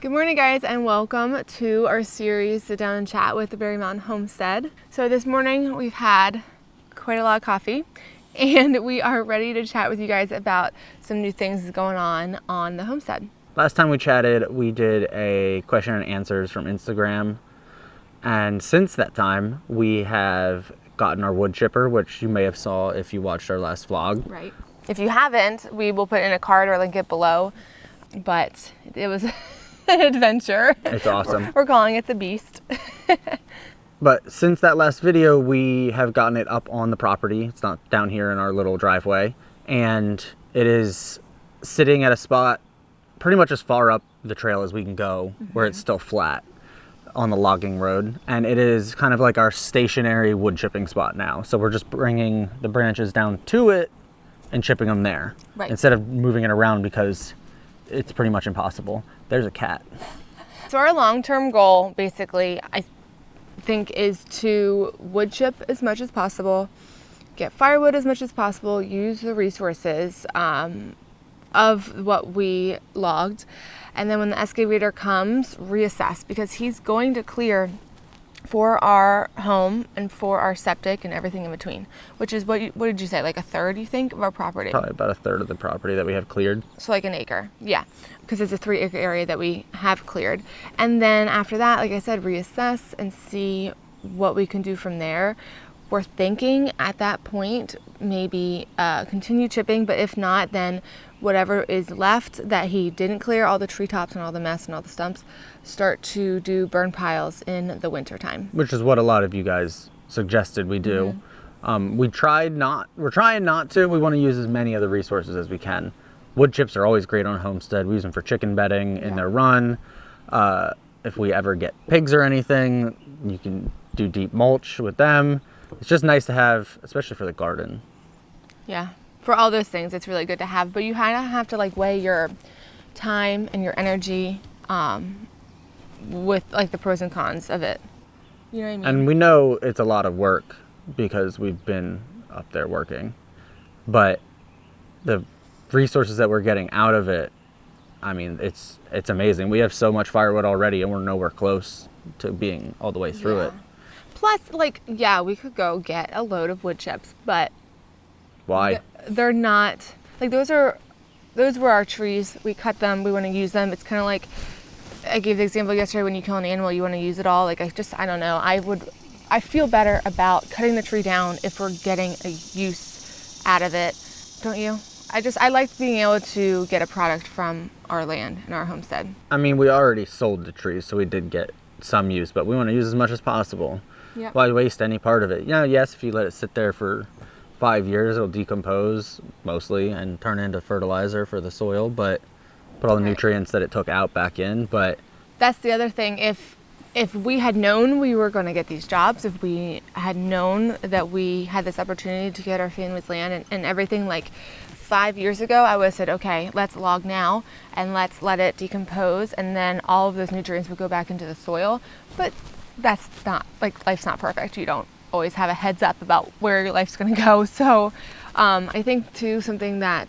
Good morning, guys, and welcome to our series Sit Down and Chat with the Berry Mountain Homestead. So this morning we've had quite a lot of coffee and we are ready to chat with you guys about some new things going on the homestead. Last time we chatted, we did a question and answers from Instagram, and since that time we have gotten our wood chipper, which you may have saw if you watched our last vlog. Right. If you haven't, we will put in a card or link it below, but it was an adventure. It's awesome. We're calling it the Beast. But since that last video, we have gotten it up on the property. It's not down here in our little driveway, and it is sitting at a spot pretty much as far up the trail as we can go, where it's still flat on the logging road, and it is kind of like our stationary wood chipping spot now. So we're just bringing the branches down to it and chipping them there, right, instead of moving it around because it's pretty much impossible. There's a cat. So our long-term goal, basically, I think, is to wood chip as much as possible, get firewood as much as possible, use the resources of what we logged, and then when the excavator comes, reassess, because he's going to clear for our home and for our septic and everything in between, which is what did you say, like a third, you think, of our property? Probably about a third of the property that we have cleared. So like an acre, yeah, because it's a 3-acre area that we have cleared. And then after that, like I said, reassess and see what we can do from there. We're thinking at that point maybe continue chipping, but if not, then whatever is left that he didn't clear, all the treetops and all the mess and all the stumps, start to do burn piles in the winter time. Which is what a lot of you guys suggested we do. We're trying not to. We want to use as many of the resources as we can. Wood chips are always great on Homestead. We use them for chicken bedding in their run. If we ever get pigs or anything, you can do deep mulch with them. It's just nice to have, especially for the garden. Yeah, for all those things, it's really good to have. But you kind of have to like weigh your time and your energy with like the pros and cons of it. You know what I mean? And we know it's a lot of work because we've been up there working. But the resources that we're getting out of it, I mean, it's amazing. We have so much firewood already and we're nowhere close to being all the way through it. Plus, like, yeah, we could go get a load of wood chips, but why? They're not, like, those were our trees. We cut them, we want to use them. It's kind of like, I gave the example yesterday, when you kill an animal, you want to use it all. Like, I don't know. I feel better about cutting the tree down if we're getting a use out of it. Don't you? I like being able to get a product from our land and our homestead. I mean, we already sold the trees, so we did get some use, but we want to use as much as possible. Yep. Why waste any part of it? You know, yes, if you let it sit there for 5 years, it'll decompose mostly and turn into fertilizer for the soil, but put all the nutrients that it took out back in. But that's the other thing. If we had known we were going to get these jobs, if we had known that we had this opportunity to get our family's land and everything, like 5 years ago, I would have said, okay, let's log now and let's let it decompose, and then all of those nutrients would go back into the soil. But that's not, like, life's not perfect. You don't always have a heads up about where your life's going to go. So I think too, something that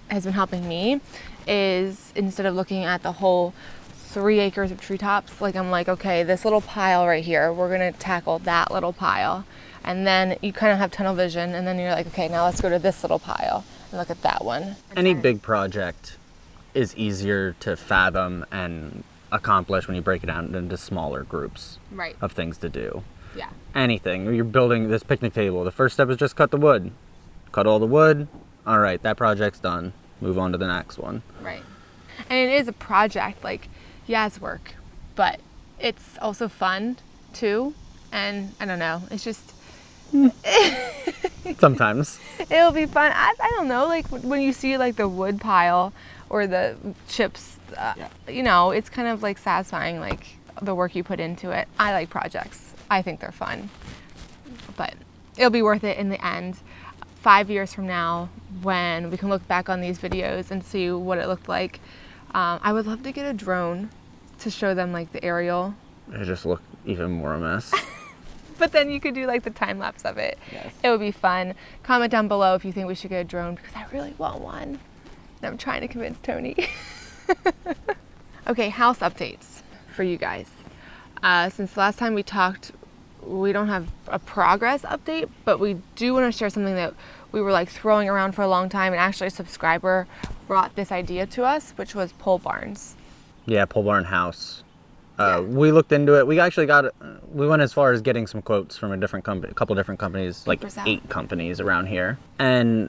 has been helping me is, instead of looking at the whole 3 acres of treetops, like, I'm like, okay, this little pile right here, we're going to tackle that little pile. And then you kind of have tunnel vision, and then you're like, okay, now let's go to this little pile and look at that one. Any big project is easier to fathom and accomplish when you break it down into smaller groups of things to do. Yeah. Anything. You're building this picnic table. The first step is just cut the wood. Cut all the wood. All right, that project's done. Move on to the next one. Right. And it is a project. Like, yeah, it's work, but it's also fun too. And I don't know. It's just sometimes it'll be fun. I don't know. Like when you see like the wood pile or the chips, you know, it's kind of like satisfying, like the work you put into it. I like projects. I think they're fun, but it'll be worth it in the end. 5 years from now, when we can look back on these videos and see what it looked like, I would love to get a drone to show them like the aerial. It just look even more a mess. But then you could do like the time lapse of it. Yes. It would be fun. Comment down below if you think we should get a drone, because I really want one. And I'm trying to convince Tony. Okay, house updates for you guys. Since the last time we talked, we don't have a progress update, but we do want to share something that we were like throwing around for a long time, and actually a subscriber brought this idea to us, which was pole barns. Yeah, pole barn house. Yeah. We looked into it. We actually we went as far as getting some quotes from a couple different companies, like 8 companies around here. And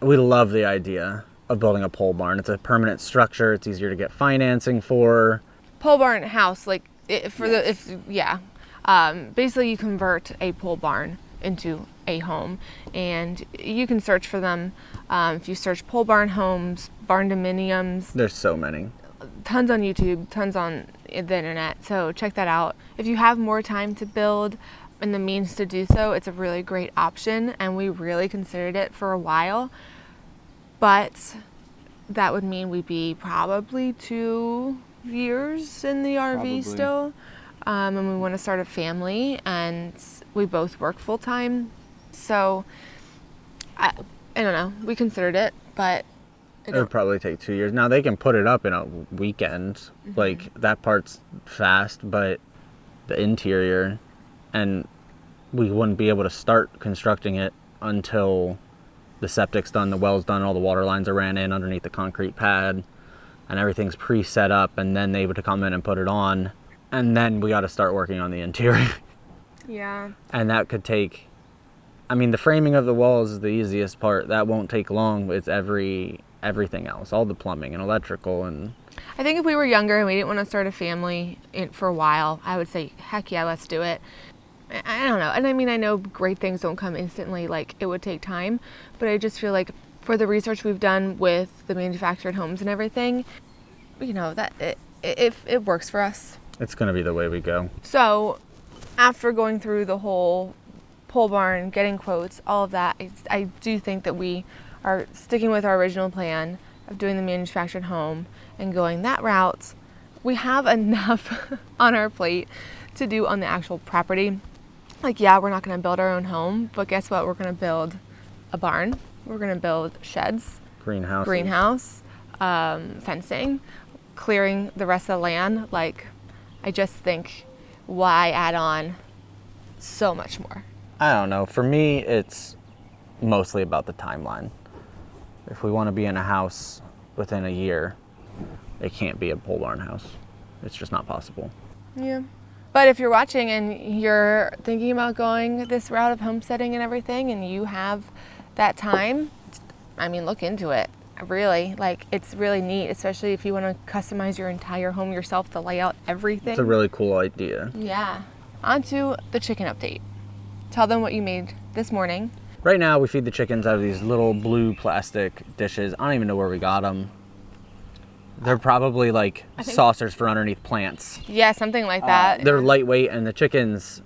we love the idea of building a pole barn. It's a permanent structure. It's easier to get financing for. Pole barn house, like basically you convert a pole barn into a home, and you can search for them. If you search pole barn homes, barn dominiums, There's so many. tons on YouTube, tons on the internet, so check that out. If you have more time to build and the means to do so, it's a really great option, and we really considered it for a while, but that would mean we'd be probably 2 years in the RV Probably. still, and we want to start a family, and we both work full time, so I don't know, we considered it, but It would probably take 2 years. Now they can put it up in a weekend. Like that part's fast, but the interior, and we wouldn't be able to start constructing it until the septic's done, the well's done, all the water lines are ran in underneath the concrete pad, and everything's pre-set up, and then they would come in and put it on, and then we got to start working on the interior. yeah. And that could take, I mean, the framing of the walls is the easiest part. That won't take long. It's everything else, all the plumbing and electrical. And I think if we were younger and we didn't want to start a family for a while, I would say, heck yeah, let's do it. I don't know. And I mean, I know great things don't come instantly, like it would take time, but I just feel like for the research we've done with the manufactured homes and everything, you know, that it works for us. it's going to be the way we go. So after going through the whole pole barn, getting quotes, all of that, I do think that we are sticking with our original plan of doing the manufactured home and going that route. We have enough on our plate to do on the actual property. Like, yeah, we're not going to build our own home, but guess what? We're going to build a barn. We're going to build sheds, greenhouse, fencing, clearing the rest of the land. Like, I just think, why add on so much more? I don't know. For me, it's mostly about the timeline. If we want to be in a house within a year, it can't be a pole barn house. It's just not possible. Yeah. But if you're watching and you're thinking about going this route of homesteading and everything, and you have that time, I mean, look into it. Really, like, it's really neat, especially if you want to customize your entire home yourself, to lay out everything. It's a really cool idea. Yeah. On to the chicken update. Tell them what you made this morning. Right now, we feed the chickens out of these little blue plastic dishes. I don't even know where we got them. They're probably like saucers for underneath plants. Yeah, something like that. They're lightweight, and the chickens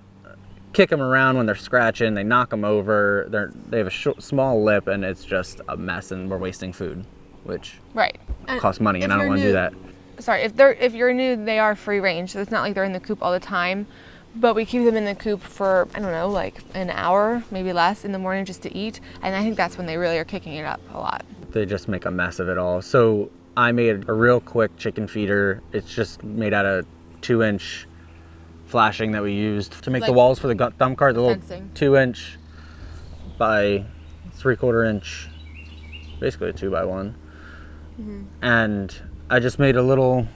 kick them around when they're scratching. They knock them over. They have a small lip, and it's just a mess, and we're wasting food, which right. costs money, and I don't want to do that. Sorry, if you're new, they are free range, so it's not like they're in the coop all the time. But we keep them in the coop for, I don't know, like an hour, maybe less, in the morning just to eat. And I think that's when they really are kicking it up a lot. They just make a mess of it all. So I made a real quick chicken feeder. It's just made out of 2-inch flashing that we used to make the walls for the dump cart. The little 2-inch by 3/4 inch, basically a 2x1. Mm-hmm. And I just made a little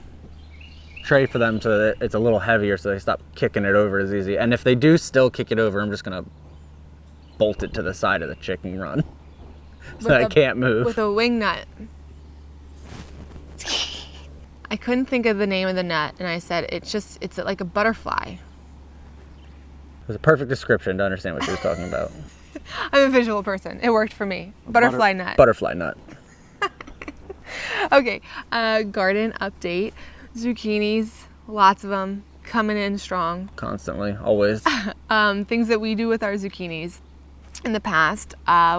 tray for them so that it's a little heavier, so they stop kicking it over as easy. And if they do still kick it over, I'm just gonna bolt it to the side of the chicken run so that I can't move. With a wing nut. I couldn't think of the name of the nut, and I said it's like a butterfly. It was a perfect description to understand what she was talking about. I'm a visual person. It worked for me. Butterfly nut. Butterfly nut. Okay, garden update. Zucchinis, lots of them, coming in strong. Constantly, always. Things that we do with our zucchinis. In the past,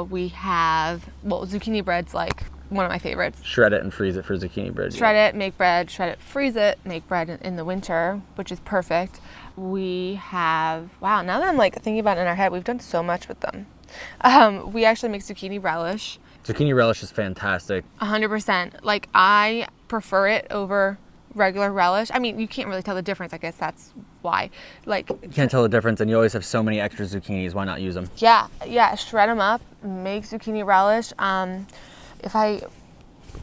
we have, zucchini bread's like one of my favorites. Shred it and freeze it for zucchini bread. Shred it, make bread, shred it, freeze it, make bread in the winter, which is perfect. We have, now that I'm like thinking about it in our head, we've done so much with them. We actually make zucchini relish. Zucchini relish is fantastic. 100%. Like, I prefer it over regular relish. I mean, you can't really tell the difference. I guess that's why. Like, You can't tell the difference, and you always have so many extra zucchinis. Why not use them? yeah, shred them up, make zucchini relish. If I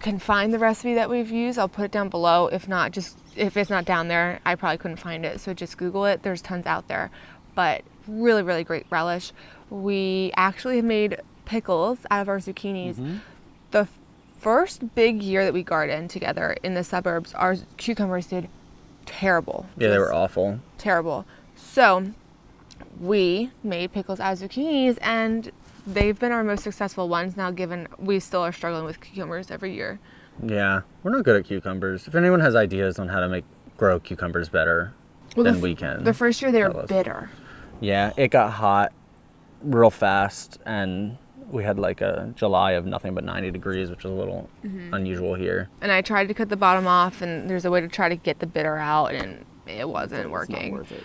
can find the recipe that we've used, I'll put it down below. If not, if it's not down there, I probably couldn't find it. So just Google it. There's tons out there, but really, really great relish. We actually have made pickles out of our zucchinis. The first big year that we gardened together in the suburbs, our cucumbers did terrible. Yeah, they were awful. Terrible. So we made pickles out of zucchinis, and they've been our most successful ones now, given we still are struggling with cucumbers every year. Yeah, we're not good at cucumbers. If anyone has ideas on how to grow cucumbers better, then we can. The first year they were bitter. Yeah, it got hot real fast, and we had like a July of nothing but 90 degrees, which is a little unusual here. And I tried to cut the bottom off, and there's a way to try to get the bitter out, and it wasn't working. Not worth it.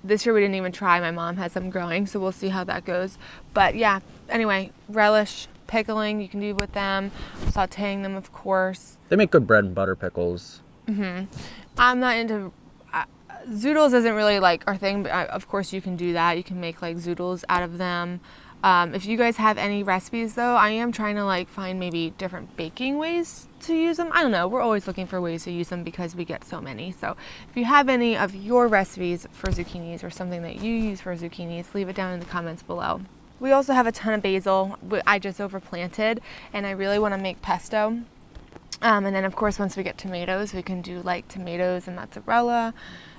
This year we didn't even try. My mom had some growing, so we'll see how that goes. But yeah, anyway, relish, pickling you can do with them, sauteing them, of course. They make good bread and butter pickles. I'm not into zoodles isn't really like our thing, but of course you can do that. You can make like zoodles out of them. If you guys have any recipes though, I am trying to like find maybe different baking ways to use them. I don't know. We're always looking for ways to use them because we get so many. So if you have any of your recipes for zucchinis or something that you use for zucchinis, leave it down in the comments below. We also have a ton of basil. I just overplanted, and I really want to make pesto. And then of course once we get tomatoes, we can do like tomatoes and mozzarella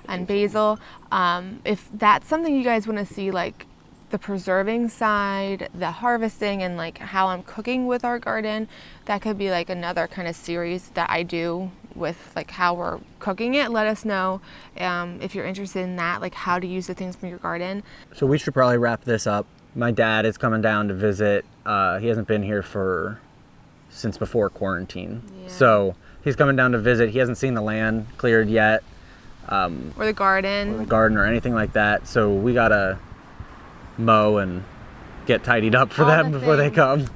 and basil. If that's something you guys want to see, like the preserving side, the harvesting, and like how I'm cooking with our garden, that could be like another kind of series that I do with like how we're cooking it. Let us know if you're interested in that, like how to use the things from your garden. So we should probably wrap this up. My dad is coming down to visit. He hasn't been here since before quarantine. Yeah. So he's coming down to visit. He hasn't seen the land cleared yet. Or the garden. Or anything like that. So we gotta mow and get tidied up for them before they come.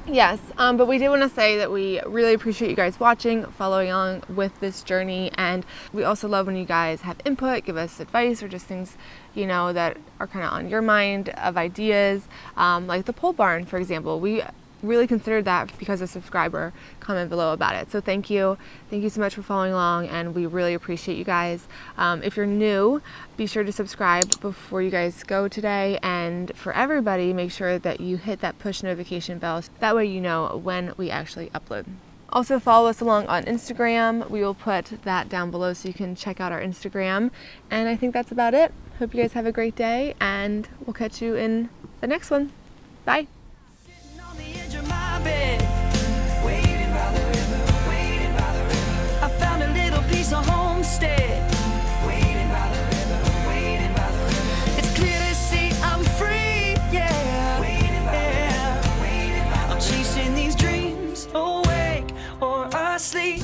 Yes, but we did want to say that we really appreciate you guys watching, following along with this journey, and we also love when you guys have input, give us advice, or just things, you know, that are kind of on your mind of ideas, like the pole barn, for example. We really considered that because a subscriber commented below about it. So thank you so much for following along, and we really appreciate you guys. If you're new, be sure to subscribe before you guys go today, and for everybody, make sure that you hit that push notification bell, so that way you know when we actually upload. Also follow us along on Instagram. We will put that down below so you can check out our Instagram, and I think that's about it. Hope you guys have a great day, and we'll catch you in the next one. Bye. I found a little piece of homestead. Waiting by the river, waiting by the river. It's clear to see I'm free, yeah. Waiting by the river, waiting by the river. I'm chasing these dreams, awake or asleep.